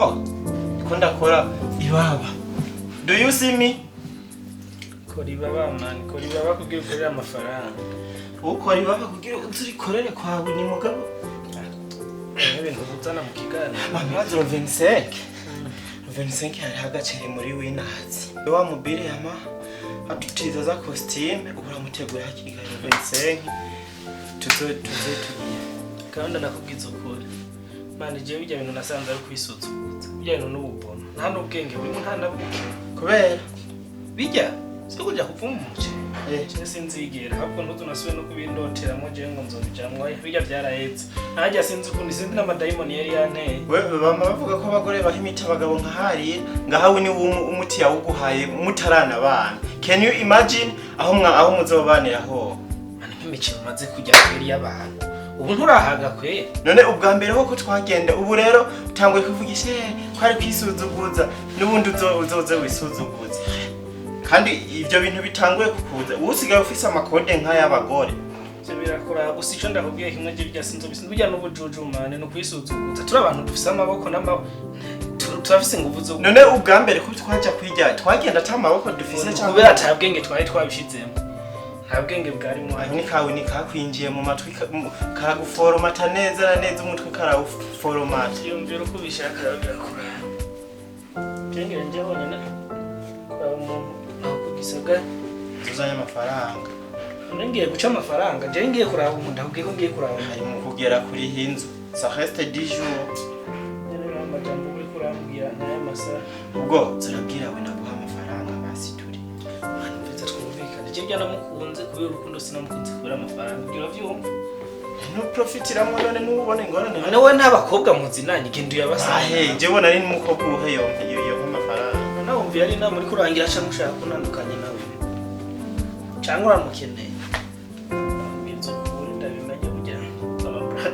Oh, ndakora ibaba. Do you see me? Kora ibaba man, kora ibaba kugira ukorere amafaranga. Ukora ibaba kugira uzurikorere kwawe ni mugabo. Ibintu uzana mu kigana. Mamazo 25. 25 hari hagacere muri winazi. Wa mubire yama atutiza za costume uramutegura hakigana 25. Tugiye. Kandi nakubwiza ukuri. Mane je bijya bintu nasanze ari kwisuzugutsa. Bijya bintu n'ububona. Nta n'ubwenge burimo nta nabuke. Kubera bijya siko kujya kuvuma umuce. Cyane sinzigera ahubwo ntutunasubiye no kubindoteramo je ngo nzobijamwa bijya byarahetse. Najya sinzi ukundi sinzi n'amadayimoni yari yanteye. Wewe bama bavuga ko abagore bahimita abagabo nkahariye ngahawe ni umuti yawuguhaye mutarana abana. Can you imagine aho muzobanira ho? Mane nk'imikino maze kujya kweri y'abantu. Ubu nturahaga kwe none ubwa mbere ho ko twagenda ubu rero utangwe kuvugisha ko ari kwisuzuguza n'ubundi uzoze wisuzuguza kandi ivyo bintu bitanguye kukuza usigaye ufise amakode nk'ay'abagore byo birakora gusa ico ndakubwiye kimwe je bijya sinzo bisinzi bijya n'ubujujumane no kwisuzuguza turi abantu dufise amaboko turafise ingufu zo none ubwa mbere ko twaja kwijya twagenda atamaboko dufise cyangwa kubera atabwenge twari twabishizemo ntabwenge bwarimo ni kawe ni kakwinjiye mu matwi karaguforomata neza neza umutwe karawuforomata yumvira uko bishaka birakora byengere nje honyine kwa umuntu nakugisaga tuzanye amafaranga ngiye guca amafaranga je ngiye kuraba umuntu ndakubwiye ko ngiye kuraba ari mu kugera kuri hinzu ça reste 10 jours nene amajambo uri kurambwira n'aya masaha ubwo zirabwira we naguha amafaranga basi turi mfite twumvikana je byana mukunze kubera urukundo sinamukunze kubera amafaranga ugira vyumva no profitira mu none n'ubone ngorane none we n'abakobwa muzinanye gendo yabasa je bona ari n'umukobwa uhe yompe yo amafaranga none wumviye ari na muri kurangira aca mushaka kunandukanye nawe cyangwa uramukeneye bizo kuri ndabimenye burya ababra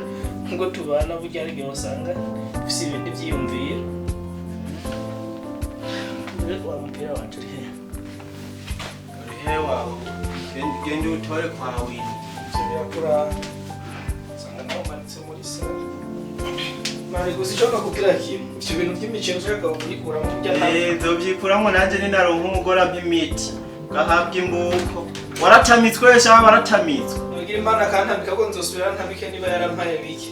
ngo tubana burya ari byo usanga ufise ibindi byiyumviye rero wamupira wanje hewa gende utore kwawe ivyo birakura sanga nawe manitse muri sale mari gusa icoka kugira kimwe ivyo bintu by'imicero ushaka kubikuramo burya nzobyikuramo nanje ni naronka umugora mpimiti gahabwa imbuko waratamitswe cyangwa waratamitswe ngira imana kandi ntabwo nzosubira ntabike niba yarampaye biki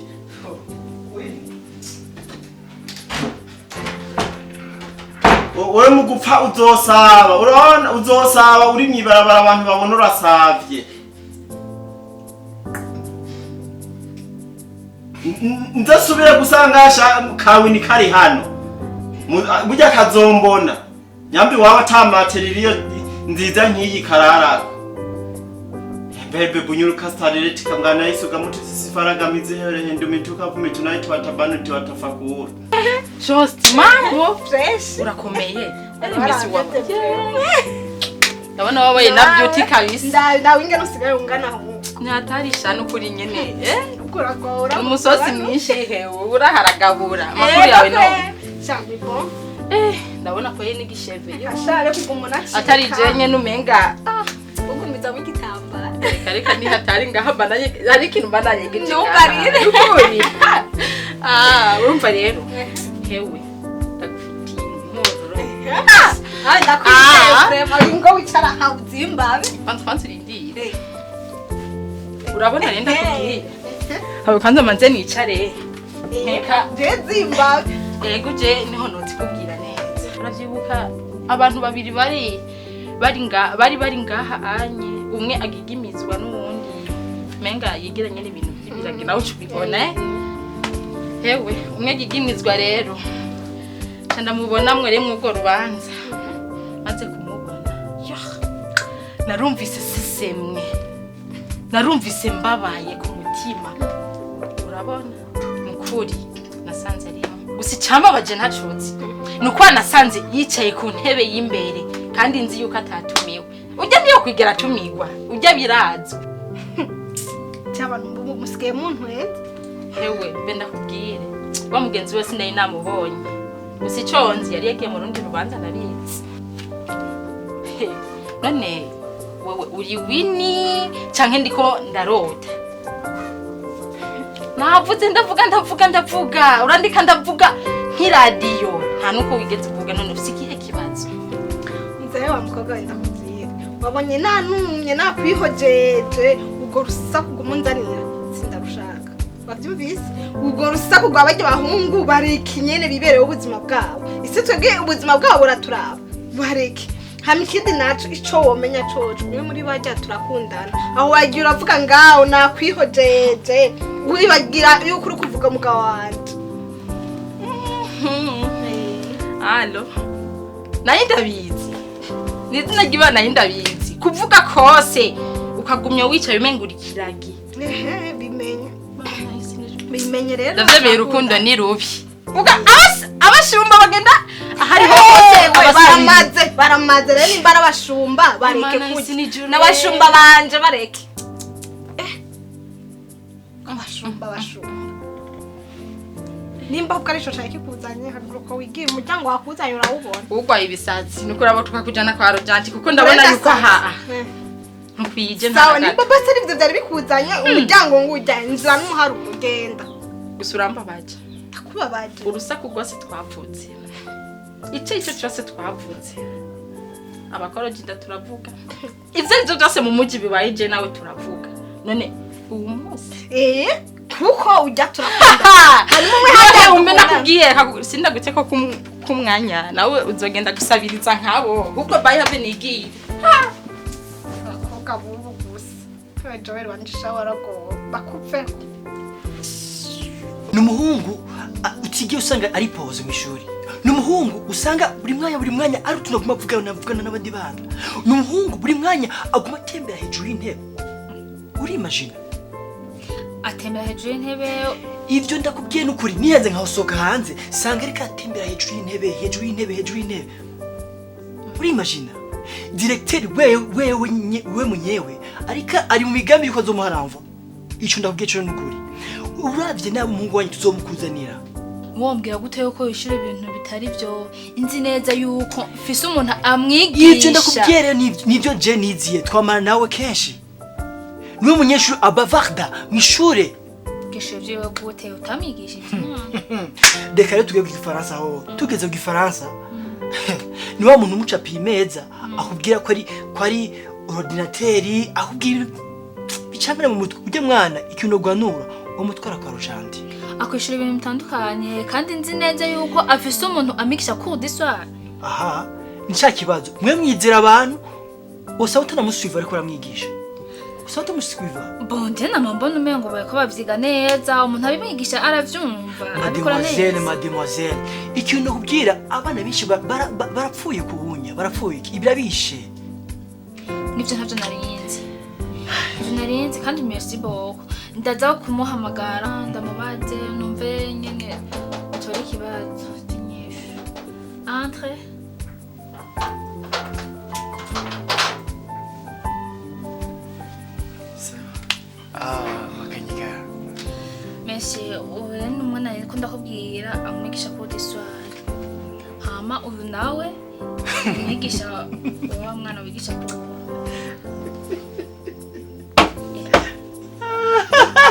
wowe mu gupfa uzosaba urabona uzosaba uri mwibarabara abantu babona urasavye nzasubire gusangasha kawe ni kari hano burya kazombona nyambi wawe atamateririyo nziza nk'iyi kararako bebe bunyuruka stareleti kangana isuga mutu sifaraga mizehere hendo mituka vume tonight watabana tiwatafakura Just mambo fresh urakomeye ari misi wawe ndabona wabaye na beauty kabisa ndawe ingene usigaye ungana aho ntatarisha no kuri nyene ukuragora umusosi mwinshi hewe uraharagabura amakuru yawe no cyane bo ndabona ko yene gisheve ashare kugumuna atari jenye numenga ugumiza mu gitamba reka ni hatari ngaha bananye ari kintu bananye giti nubarire ukuri urumva rero hewe ndagufitiye inkuru ndakwizeye frema ingo wicara hawuzimbabe bantsirindire urabona renda kubwira habe kwanza manze nicare nkeka zimbabe yego je niho notsi kubwira neza uravyibuka abantu babiri bari ngaha anye umwe agigimizwa n'uwundi menga yigiranye n'ibintu by'ibirage nawe ubibona hewe umwe agigimizwa rero ndamubona mwe remwe ubwo rubanza maze kumubona narumvise sesemwe narumvise mbabaye ku mutima urabona mukuri nasanze rero gusa cyambabaje ntacutse nuko nasanze yicaye ku ntebe y'imbere kandi nzi yuko atatumiwe ujya niyo kwigera atumigwa ujya birazo cy'abantu musigaye muntu hewe mbe ndakubwire wa mugenzi wese nayo namubonye gusa iconzi yari yagiye mu rundi rubanza nabitse none wewe uri wini canke ndiko ndarota navuze ndavuga urandika ndavuga nk'iradiyo nta nuko wigeze kuvuga none ufite ikihe kibazo nzeye wa mukobwa wenda kuziye wabonye nanumye nakwihojeje ubwo rusaku gumunzanira sindarushaka bavyumvise ubwo rusaku rwa bajya bahungu bareke nyene biberewe ubuzima bwabo ise twebwe ubuzima bwabo buraturaba bareke hama ikindi naco ico womenya coco umwe muri bajya turakundana aho wagiye uravuga ngaho nakwihojeje wibagira yuko uri kuvuga mugabo wanje Allo naye ndabizi nizina giba naye ndabizi kuvuga kose ukagumya wicaye umengurikiragi bimenye rero ndavyemeye urukundo ni rubi uga abashumba bagenda ahari hose baramaze rero nimbara abashumba bareke kuja n'abashumba banje bareke abashumba nimba ukarisho cyake kuzanye haruguru ko wigiye umuryango wakuzanye urawubona ugwaye ibisazi nuko rabo tukakujana kwa rojanti kuko ndabona yuko aha nkwije sawa nimba base rivyo byari bikuzanye umuryango ngujya inzira n'umuharuko ugenda gusuramba baje takubabaje urusaku rwose twavutse icyo cyose twavutse abakoroji turavuga ivyo byose mu muji bibaye je nawe turavuga none ubu munsi kuko ujya turakunda harimo umwe hajya umena kugiye sindagutse ko kumwanya nawe uzogenda gusabiriza nkabo ubwo bayi have nigiye abakobwa bubu gusa Joel wanisha warago bakupfe numuhungu utigiye usanga ari pause mu ishuri numuhungu usanga buri mwanya ari tunaguma kuvugana n'abandi bana numuhungu buri mwanya aguma tembera hejuru y'intebe uri imagine atembera hejuru y'intebe ivyo ndakubwiye n'ukuri nihenze nkahosoka hanze sanga reka atembera hejuru y'intebe uri imagine directeur wewe munyewe arika ari mu migambi yuko azomuharamva ico ndakubwiye cyo n'ukuri uravye nabo umuhungu wanyu tuzomukuzanira wombwira gute yuko wishira ibintu bitari byo inzi neza yuko mfise umuntu amwigisha ivyo ndakubwiye nivyo je niziye twamara nawe kenshi niwe munyeshuri abavarda mishure gisho vyiwe gute utamwigisha reka rero tugiye ku Faransa aho tugeze ku Faransa ni wa muntu umuca pimeza akubwira ko ari ordinateri akubwira bicamira mu mutwe ujye mwana ikintu gwanura umutwara karojandi akwishura ibintu bitandukanye kandi nzi neza yuko afise umuntu amikisha cours d'histoire aha nicya kibazo mwe mwizera abantu bose utanamusuiva ariko ramwigisha usata musuiva bonde na mambona umengo bariko bavyiga neza umuntu abimwigisha aravyumva abikora neza mademoiselle ikintu kubwira abana benshi barapfuye kubunya barapfuye ibirabishe nivyo ntavyo narinzi kandi merci beaucoup ndaza kumuhamagara ndamubaze numve nyene tori kibazo tinyishu entre makanyika merci uyu ni umwana ariko ndakubwira amwigisha cours d'histoire hama uyu nawe umwigisha wa mwana wigisha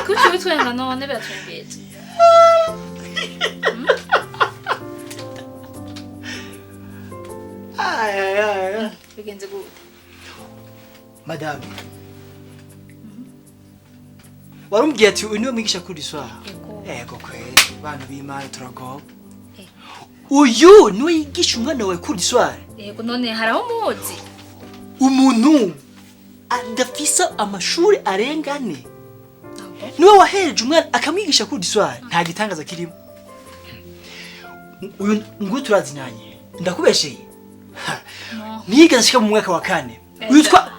kuki witwenga none biratwengeze bigenze gute madame warumbwiye ati uyu niwe mwigisha kuri swaha ego kweli bana b'Imana turagoba uyu niwe yigisha umwana wawe kuri swaha yego none haraho muzi umuntu adafisa amashuri arengane niwe wahereje umwana akamwigisha kuri swaha nta gitangaza kirimo uyu ngo turazinanye ndakubesheye niga nshika mu mwaka wa 4 uyu reka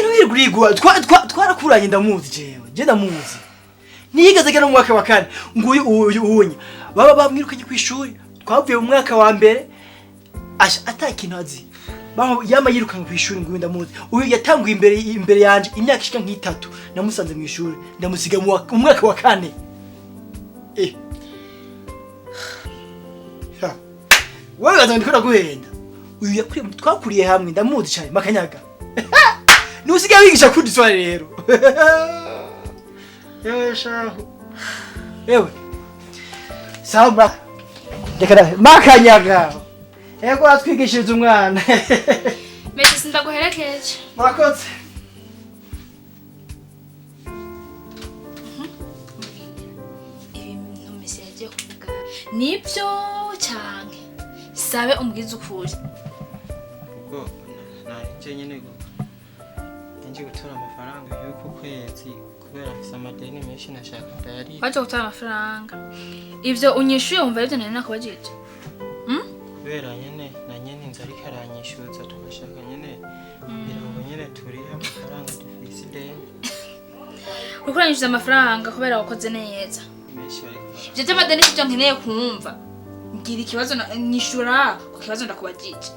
ntiwirigurigwa twarakuranye ndamuzi jewe je ndamuzi niga zagera mu mwaka wa 4 ngo uyu unya baba bamwirukanye ku ishuri twavuye mu mwaka wa mbere atakintu azi yama yirukanye ku ishuri ngo ndamuzi uyu yatanguye imbere yanje imyaka ishika nk'itatu namusanze mu ishuri ndamusiga mu mwaka wa 4 wewe azandikora guhenda uyu yakuriye twakuriye hamwe ndamuzi cyane makanyaga nusigaye wigisha kuri swali rero yewe shaho yewe sawa reka makanyaga ego atwigishiriza umwana Messi sindaguherekeje. murakoze Ibintu Messi yagiye kuvuga nibyo cyane. Sabe umbwiza ukuri. ubwo nanje nyene nje gutora amafaranga y'uko kwezi kubera afise amadeni menshi nashaka ndayari Waje gutanga amafaranga. Ivyo unyishuye umva ivyo nari nakubajije. kubera nyene na nyene inzu ariko aranyishuza tugashaka nyene kugira ngo nyene turihe amafaranga dufise ideni Ukuranyije amafaranga kubera wakoze neza. menshi bariko Ivyo by'amadeni sivyo nkeneye kumva. Ngira ikibazo nyishura ku kibazo ndakubajije.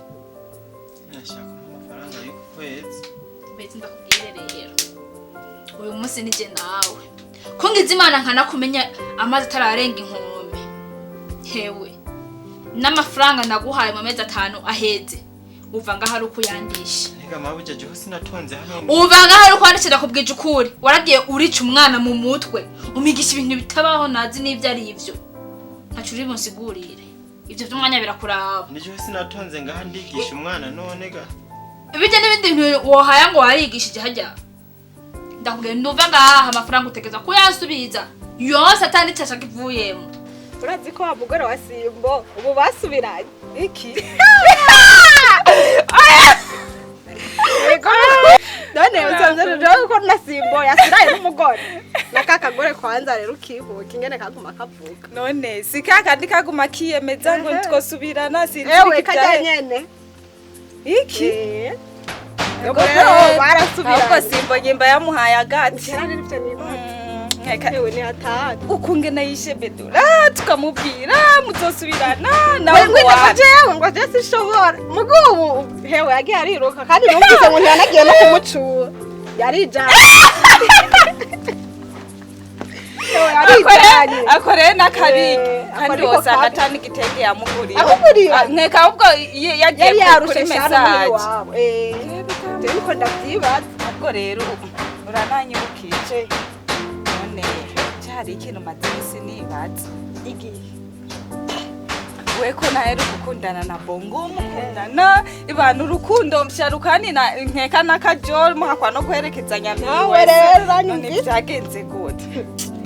nashaka amafaranga y'uko kwezi Beti ndakubwire rero. Uyu munsi nije nawe. Ko ngize Imana nkanakumenya amazi atararenga inkombe. Hewe. N'amafaranga naguhaye mu mezi 5 aheze. Uva ngaho ari ukuyandisha. nega mabuje je sinatonze hano Uva ngaho ari kwandikira kubwije ukuri. Waragiye urica umwana mu mutwe. Umigisha ibintu bitabaho nazi n'ivyo ari ivyo. Ntacu uri bunsigurire. Ivyo vy'umwanya birakuraba. nije sinatonze ngaha ndigisha umwana none ga Ibijya n'ibindi bintu wohaya ngo warigishije hajya. Ndakubwira nduva ngaha amafaranga utegeza kuyansubiza. Yose atanditse ashaka ivuyemo. urazi ko wa mugore wa Simbo ubu basubiranye iki none uzanzana ko na Simbo yasiraye n'umugore nakakagore kwanza rero ukihuka ingene kaguma kavuga none si kakandi kaguma kiyemeza ngo twosubirana sinzi ewe kajya nyene iki ubwo rero barasubiranye ahubwo Simbo nyimba yamuhaye agati cyane n'ibyo niba ewe ni hatari ukungene yishebedura tukamubwira muzosubirana nawe ngo ngo je sishobora mugubu hewe yagiye ariruka kandi numvise ngo ntiyanagiye no kumucura yarijana akoreye n'akabigi kandi wosanga atani igitenge yamuguriye nkeka ahubwo yagiye kuri mesaje niko ndavyibaza ahubwo rero urananyibukije none cyari ikintu madisi nibaza igihe weko naheru gukundana na bongo mukundana ibana urukundo msharukani na nkeka nakajol muhakwa no kwerekezanya nawe rero uranyumvise byagenze gute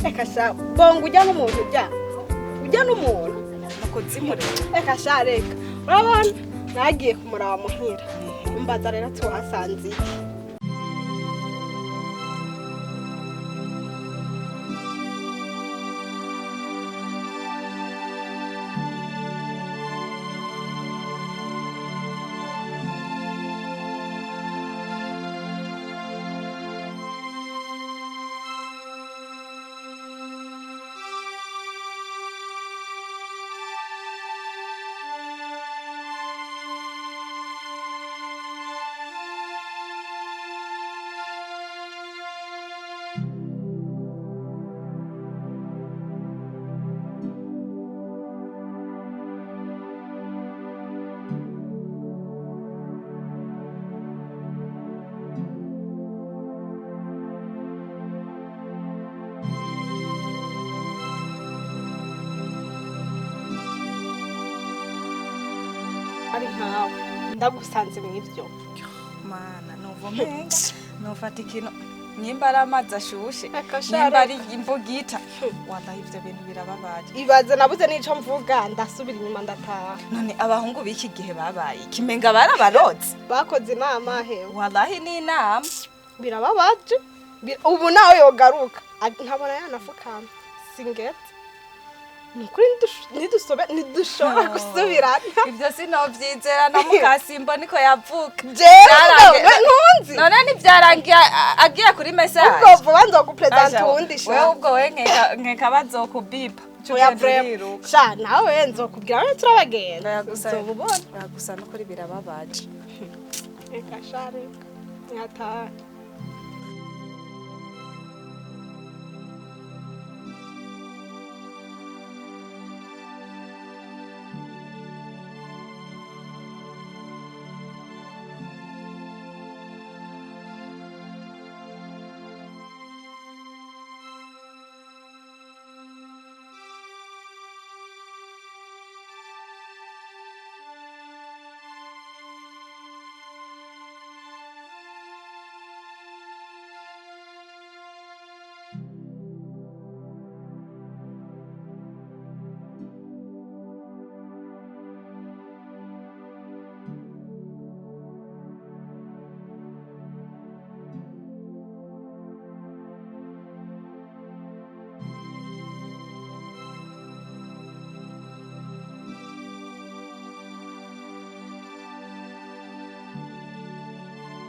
eka sha bongo ujya n'umuntu ujya n'umuntu mukozimurira eka sha reka urabona nagiye kumuraba muhira umbaza rero tuhasanze ari nkawe ndagusanze mw'ivyo mana novomenga nofata ikintu nyimba ari amazi ashushe Eka sha nyimba ari reka. imbugita wallahi ivyo bintu birababaje ibaze nabuze n'ico mvuga ndasubira inyuma ndataha none abahungu b'iki gihe babaye ikimenga barabarotse bakoze inama hewe wallahi ni inama birababaje ubu nawe yogaruka ntabona yanafukama singete nukuri ntidushobora gusubirana ivyo sinovyizera na mukasimbo niko yavuka jewe ntunzi none nivyarangiye agiye kuri message ubwo vuba nzogupresenta uwundi wewe ubwo we nkeka bazokubipa oya vrema sha nawe nzokubwira none turabagenda gusa uzobubona gusa nukuri birababaje reka sha reka nyataha